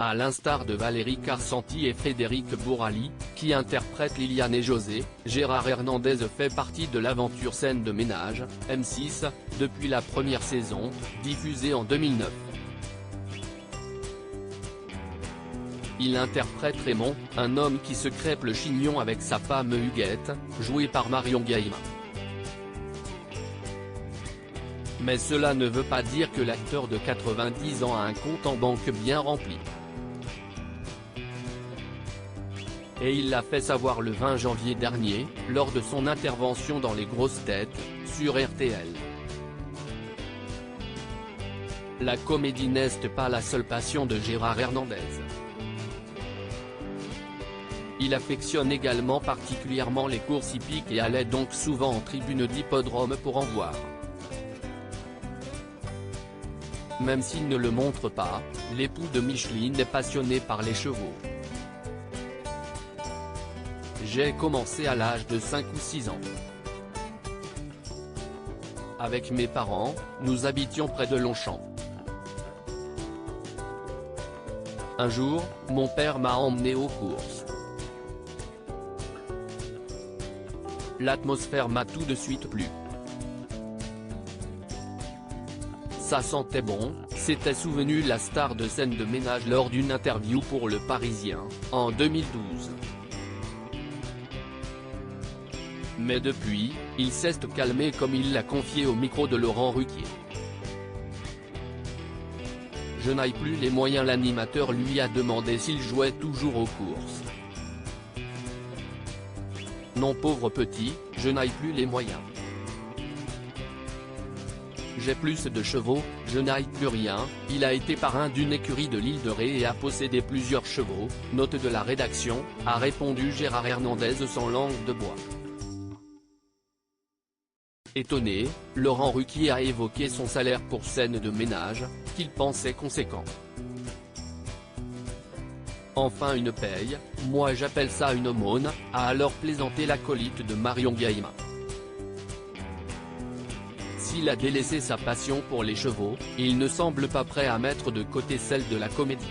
À l'instar de Valérie Carcenti et Frédéric Bourali, qui interprètent Liliane et José, Gérard Hernandez fait partie de l'aventure Scène de ménage, M6, depuis la première saison, diffusée en 2009. Il interprète Raymond, un homme qui se crêpe le chignon avec sa femme Huguette, jouée par Marion Gaïma. Mais cela ne veut pas dire que l'acteur de 90 ans a un compte en banque bien rempli. Et il l'a fait savoir le 20 janvier dernier, lors de son intervention dans Les Grosses Têtes, sur RTL. La comédie n'est pas la seule passion de Gérard Hernandez. Il affectionne également particulièrement les courses hippiques et allait donc souvent en tribune d'hippodrome pour en voir. Même s'il ne le montre pas, l'époux de Micheline est passionné par les chevaux. J'ai commencé à l'âge de 5 ou 6 ans. Avec mes parents, nous habitions près de Longchamp. Un jour, mon père m'a emmené aux courses. L'atmosphère m'a tout de suite plu. Ça sentait bon, s'était souvenu la star de Scène de ménage lors d'une interview pour Le Parisien, en 2012. Mais depuis, il s'est calmé comme il l'a confié au micro de Laurent Ruquier. Je n'ai plus les moyens, l'animateur lui a demandé s'il jouait toujours aux courses. Non pauvre petit, je n'ai plus les moyens. J'ai plus de chevaux, je n'ai plus rien. Il a été parrain d'une écurie de l'île de Ré et a possédé plusieurs chevaux, note de la rédaction, a répondu Gérard Hernandez sans langue de bois. Étonné, Laurent Ruquier a évoqué son salaire pour Scène de ménage, qu'il pensait conséquent. Enfin une paye, moi j'appelle ça une aumône, a alors plaisanté l'acolyte de Marion Gaïma. S'il a délaissé sa passion pour les chevaux, il ne semble pas prêt à mettre de côté celle de la comédie.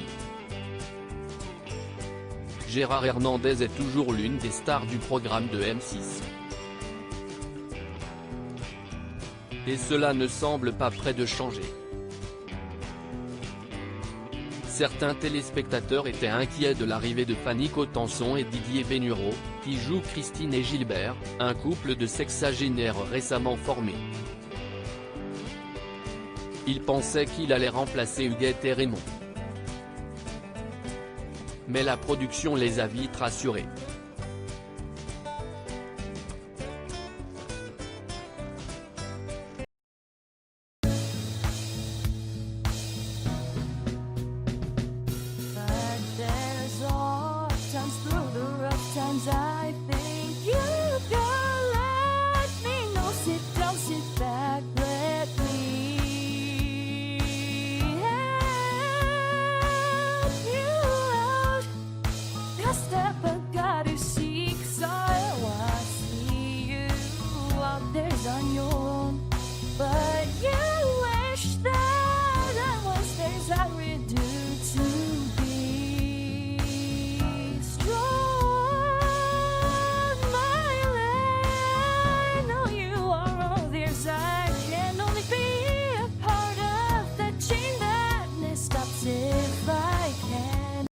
Gérard Hernandez est toujours l'une des stars du programme de M6. Et cela ne semble pas près de changer. Certains téléspectateurs étaient inquiets de l'arrivée de Fanny Cotenson et Didier Bénureau, qui jouent Christine et Gilbert, un couple de sexagénaires récemment formé. Ils pensaient qu'il allait remplacer Huguette et Raymond. Mais la production les a vite rassurés.